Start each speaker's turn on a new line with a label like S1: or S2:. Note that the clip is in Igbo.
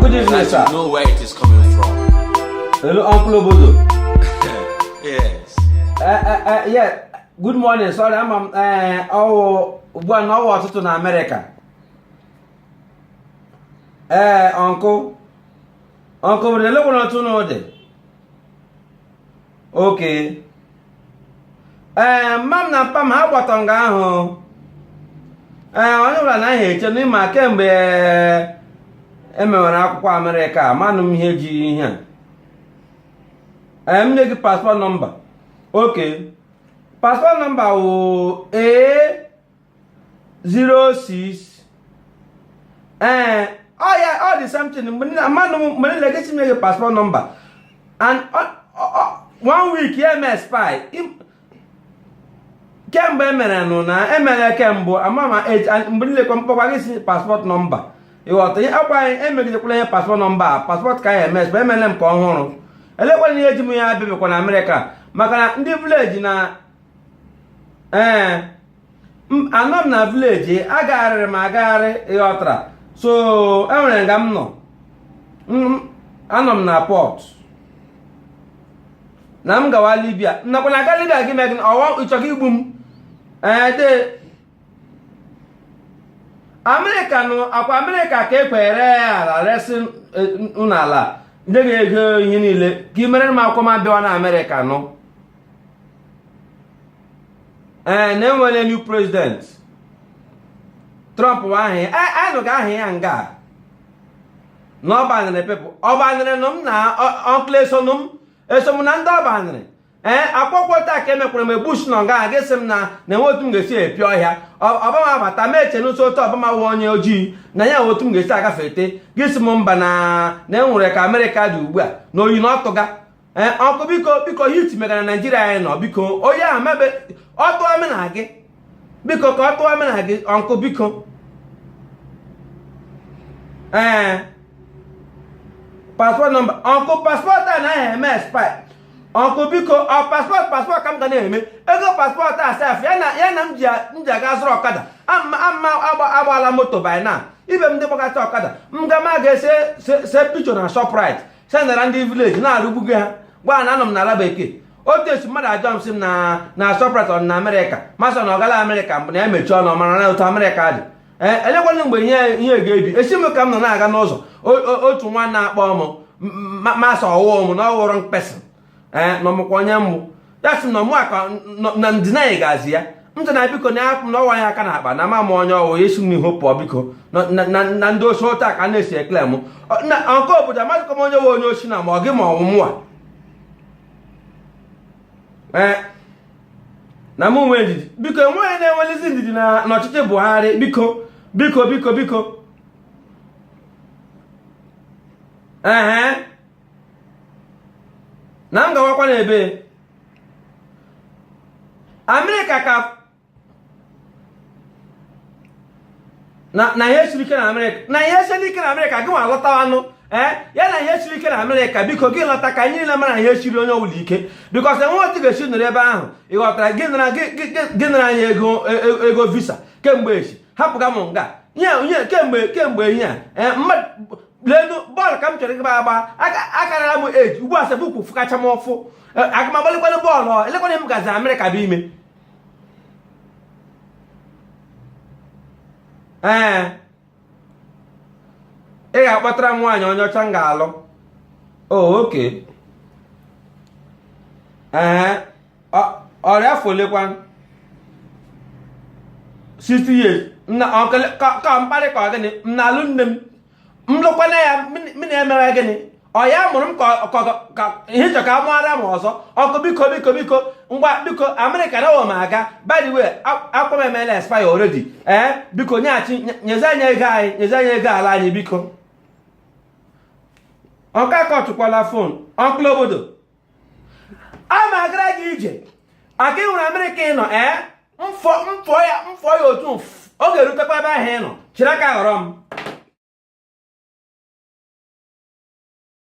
S1: Good evening,
S2: That
S1: sir.
S2: you know where it is coming from.
S1: Hello, Uncle Obodo.
S2: Yes.
S1: Yeah. Good morning. Sorry, I'm one hour to na America. Uncle. Uncle, we're looking at two no day. Okay. Mam na pam ha gbatonga ahụ. Onye ọbụla na ihe eche n'ime kemgbe emewere akwụkwọ Amerịka manụ m ihe ji ihe a. M nye gị passport number. Okay. Passport number wụ A06 all the same thing mmanụ mgbe niile gị tinye gị passport number and 1 week ya eme expire kemgbe emere nụ na emere kemgbe amama mgbe niile kwa mkpọkwa gị si passport number ịghọta ihe akwa anyị emegidekwala ihe passport number passport ka ya eme expire emere m ka ọhụrụ elekwana ihe ji m ya bịabịakwa na Amerịka maka na ndị village na anọ m na village agagharịrị m agagharị ịghọtara so enwere nga m nọ anọ m na port na m gawa Libya nakwa na aga Libya gị megị ọwa ịchọga igbu m de Amerịka nụ akwa Amerịka ka ekwere ala resi n'ala ndị ga-ego ihe niile ka ị mere m akwụkwọ m abịawa na Amerịka nụ na-enwere new president Trump ahụ anyị ga ahụ ya nga na ọbanịrị pepụ ọbanịrị nụ m na ọnkle esonụ m esom na ndị ọbanịrị akwụkwọ taa ka emekwara m Bush nọ nga ga-esi m na enwe otu m ga-esi epi ọhịa ọbama abata ma eche n'ụsọ otu ọbama wụ onye ojii na ya otu m ga-esi agafete gịsi m mba na enwere ka Amerịka dị ugbu a na oyi na ọtụga ọkụ biko hit megara na Naijiria anyị nọ biko onye ahụ mebe ọtụọ mena gị biko ka ọ tụọ mena gị ọnkụ biko passport number ọnkụ passport a naghị eme expire ọnkụ biko passport ka m ga na-eme ego passport a sef ya na m ji aga zụrụ ọkada ama agbaala moto by now ibe m ndị gbakọta ọkada m gama ga-ese picho na Shoprite sendara ndị village na-arụgbugo ha gwa na anọ m n'ala bekee otu esi mmadụ ajọ m sị m na Shoprite ọ na Amerịka masị na ọ gala Amerịka mbụ na ya mechie ọnụ mara na otu Amerịka dị elekwana mgbe ihe ga-ebi esi m ka m nọ na-aga n'ụzọ otu nwa na-akpọ m masa ọwụọ m na ọwụrụ mkpesị n'ọmụkwa onye mbụ ya sị na mụ aka na ndịna ya gazi ya m sị na biko na-apụ na ọwa ya aka na akpa na ama m onye ọwụ esi m ihu pụọ biko na ndị osi otu a ka na-esi ekele m nke obodo amasịkọ m onye nwe onye osi na ma ọ gị ma ọ mụnwa na mụ nwee ndidi biko enweghị na-enwelizi ndidi n'ọchịchị Buhari biko na m gawakwa n'ebe Amerịka ka na ihe siri ike na Amerịka gị nwa alọtawanụ ya na ihe siri ike na Amerịka biko gị lọta ka anyị niile mara ihe siri onye ọbụla ike bikos enwe otu ga-esi nọrọ ebe ahụ ịghọtara gị nara anyị ego visa kemgbe echi hapụga m nga kemgbe ihe a mmadụ lenu bọọlụ ka m chọrọ ịgba agba akarara m eji ugbu a sebukwu fụkacha m ọfụ aga m agbalịkwana bọọlụ elekwana m gazi Amerịka bụ ime ị ga-akpọtara m nwaanyị onye ọcha m ga-alụ oke ọrịa afọ olekwa 60 years ka mkparị ka ọ gịnị m na-alụ nne m lụkwana ya m na-emewe gịnị ọ ya mụrụ m ka ihe chọ ka mụara m ọzọ ọkụ biko ngwa biko Amerịka na m aga by the way akwa m emela expire already biko nyeghachi nyezi anyị ego ala anyị biko ọka kọtụkwala fon ọnkụl obodo a ma agara gị ije aka ị hụrụ Amerịka ị nọ mfọ ya otu ọ ga-erutekwa ebe ahụ ị nọ chiri aka ghọrọ m